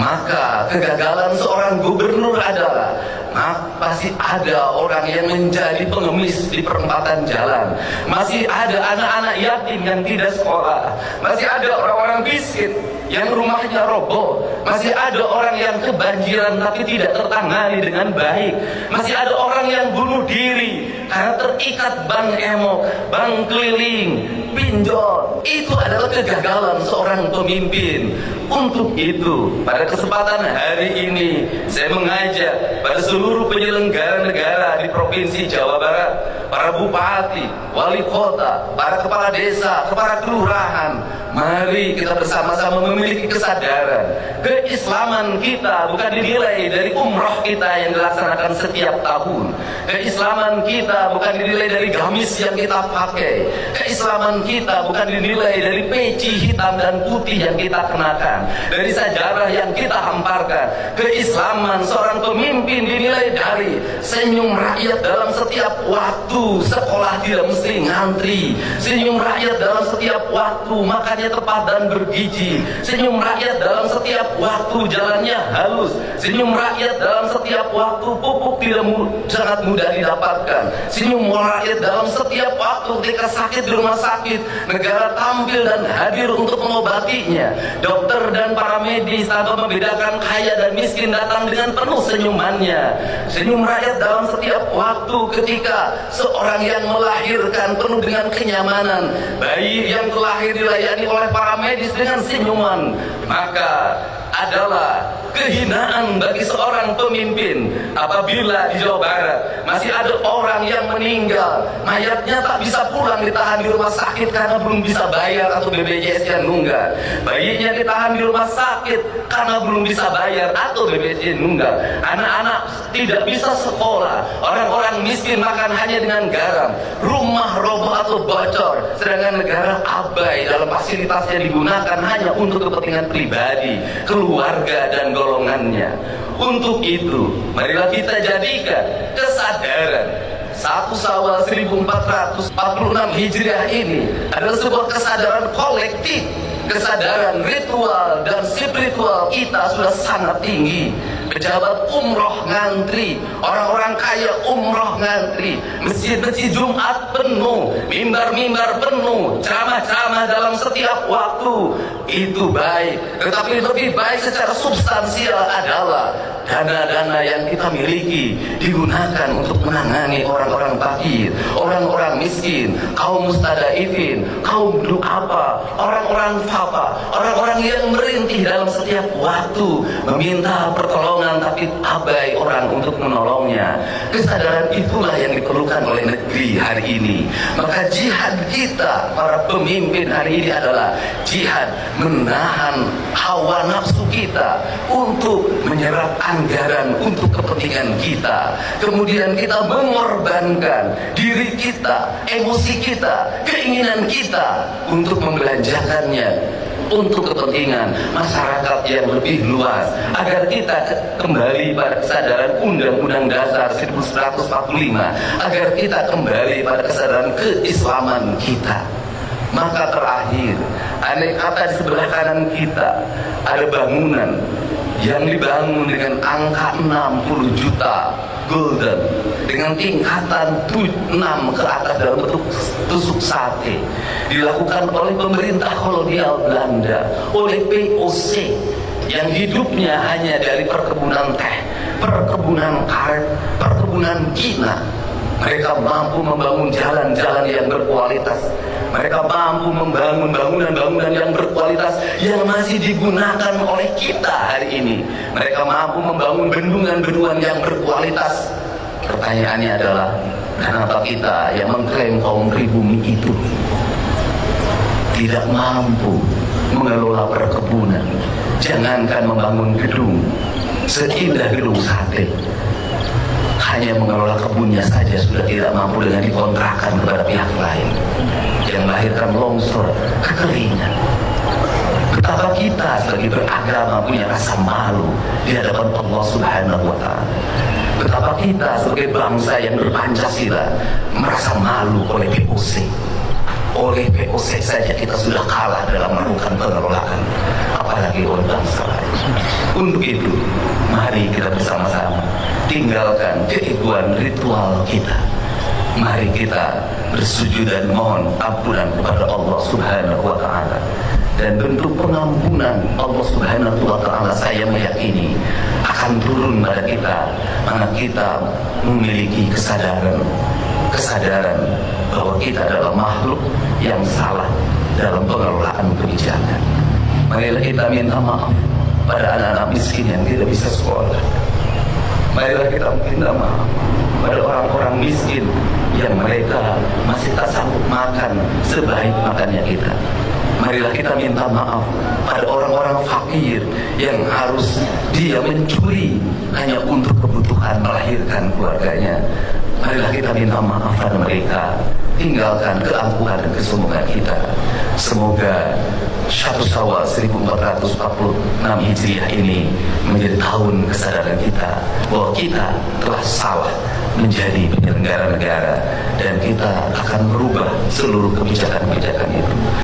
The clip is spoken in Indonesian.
maka kegagalan seorang gubernur adalah masih ada orang yang menjadi pengemis di perempatan jalan, masih ada anak-anak yatim yang tidak sekolah, masih ada orang-orang miskin yang rumahnya roboh, masih ada orang yang kebanjiran tapi tidak tertangani dengan baik, masih ada orang yang bunuh diri karena terikat bank emok, bank keliling, pinjol. Itu adalah kegagalan seorang pemimpin. Untuk itu, pada kesempatan hari ini saya mengajak pada seluruh penyelenggara negara di Provinsi Jawa Barat, para bupati, wali kota, para kepala desa, kepala kelurahan, mari kita bersama-sama memiliki kesadaran. Keislaman kita bukan dinilai dari umroh kita yang dilaksanakan setiap tahun. Keislaman kita bukan dinilai dari gamis yang kita pakai. Keislaman kita bukan dinilai dari peci hitam dan putih yang kita kenakan, dari sajarah yang kita hamparkan. Keislaman seorang pemimpin dinilai dari senyum rakyat dalam setiap waktu. Sekolah tidak mesti ngantri. Senyum rakyat dalam setiap waktu makannya tepat dan bergizi. Senyum rakyat dalam setiap waktu jalannya halus. Senyum rakyat dalam setiap waktu pupuk tidak sangat mudah didapatkan. Senyum rakyat dalam setiap waktu ketika sakit di rumah sakit, negara tampil dan hadir untuk mengobatinya. Dokter dan para medis tanpa membedakan kaya dan miskin datang dengan penuh senyumannya. Senyum rakyat dalam setiap waktu ketika seorang yang melahirkan penuh dengan kenyamanan, bayi yang terlahir dilayani oleh para medis dengan senyuman. Maka adalah kehinaan bagi seorang pemimpin apabila di Jawa Barat masih ada orang yang meninggal, mayatnya tak bisa pulang, ditahan di rumah sakit karena belum bisa bayar atau BPJS-nya nunggak. Bayinya ditahan di rumah sakit karena belum bisa bayar atau BPJS nunggak. Anak-anak tidak bisa sekolah, orang-orang miskin makan hanya dengan garam, rumah roboh atau bocor, sedangkan negara abai dalam fasilitasnya digunakan hanya untuk kepentingan pribadi, keluarga dan golongannya. Untuk itu, marilah kita jadikan kesadaran 1 Syawal 1446 Hijriah ini adalah sebuah kesadaran kolektif. Kesadaran ritual dan spiritual kita sudah sangat tinggi. Pejabat umroh ngantri, orang-orang kaya umroh ngantri, masjid-masjid Jumat penuh, mimbar-mimbar penuh, ceramah-ceramah dalam setiap waktu. Itu baik, tetapi lebih baik secara substansial adalah dana-dana yang kita miliki digunakan untuk menangani orang-orang fakir, orang-orang miskin, kaum mustadafin, kaum du'afa, orang-orang fafa, orang-orang yang merintih dalam setiap waktu meminta pertolongan tapi abai orang untuk menolongnya. Kesadaran itulah yang diperlukan oleh negeri hari ini. Maka jihad kita para pemimpin hari ini adalah jihad menahan hawa nafsu kita untuk menyerap anggaran untuk kepentingan kita. Kemudian kita mengorbankan diri kita, emosi kita, keinginan kita untuk membelanjakannya untuk kepentingan masyarakat yang lebih luas, agar kita kembali pada kesadaran Undang-Undang Dasar 1945, agar kita kembali pada kesadaran keislaman kita. Maka terakhir, andai kata di sebelah kanan kita ada bangunan yang dibangun dengan angka 60 juta golden, dengan tingkatan 6 ke atas dalam bentuk tusuk sate, dilakukan oleh pemerintah kolonial Belanda, oleh POC yang hidupnya hanya dari perkebunan teh, perkebunan karet, perkebunan Cina. Mereka mampu membangun jalan-jalan yang berkualitas. Mereka mampu membangun bangunan-bangunan yang berkualitas yang masih digunakan oleh kita hari ini. Mereka mampu membangun bendungan-bendungan yang berkualitas. Pertanyaannya adalah, kenapa kita yang mengklaim kaum pribumi itu tidak mampu mengelola perkebunan? Jangankan membangun gedung seindah gedung sate, hanya mengelola kebunnya saja sudah tidak mampu dengan dikontrakkan kepada pihak lain, yang melahirkan longsor, kekeringan. Betapa kita sebagai beragama punya rasa malu di hadapan Allah Subhanahu wa Ta'ala. Betapa kita sebagai bangsa yang berpancasila merasa malu oleh POC. Oleh POC saja kita sudah kalah dalam melakukan pengelolaan, apalagi oleh bangsa lain. Untuk itu, mari kita bersama-sama tinggalkan keegoan ritual kita. Mari kita bersujud dan mohon ampunan kepada Allah Subhanahu wa Ta'ala. Dan bentuk pengampunan Allah Subhanahu wa Ta'ala, saya meyakini akan turun pada kita mana kita memiliki kesadaran bahwa kita adalah makhluk yang salah dalam pengelolaan kebijakan. Marilah kita minta maaf pada anak-anak miskin yang tidak bisa sekolah. Marilah kita minta maaf pada orang-orang miskin yang mereka masih tak sanggup makan sebaik makannya kita. Marilah kita minta maaf pada orang-orang fakir yang harus dia mencuri hanya untuk kebutuhan melahirkan keluarganya. Marilah kita minta maaf pada mereka, tinggalkan keangkuhan dan kesombongan kita. Semoga Syahru Syawal 1446 Hijriah ini menjadi tahun kesadaran kita bahwa kita telah salah menjadi penyelenggara negara dan kita akan merubah seluruh kebijakan-kebijakan itu.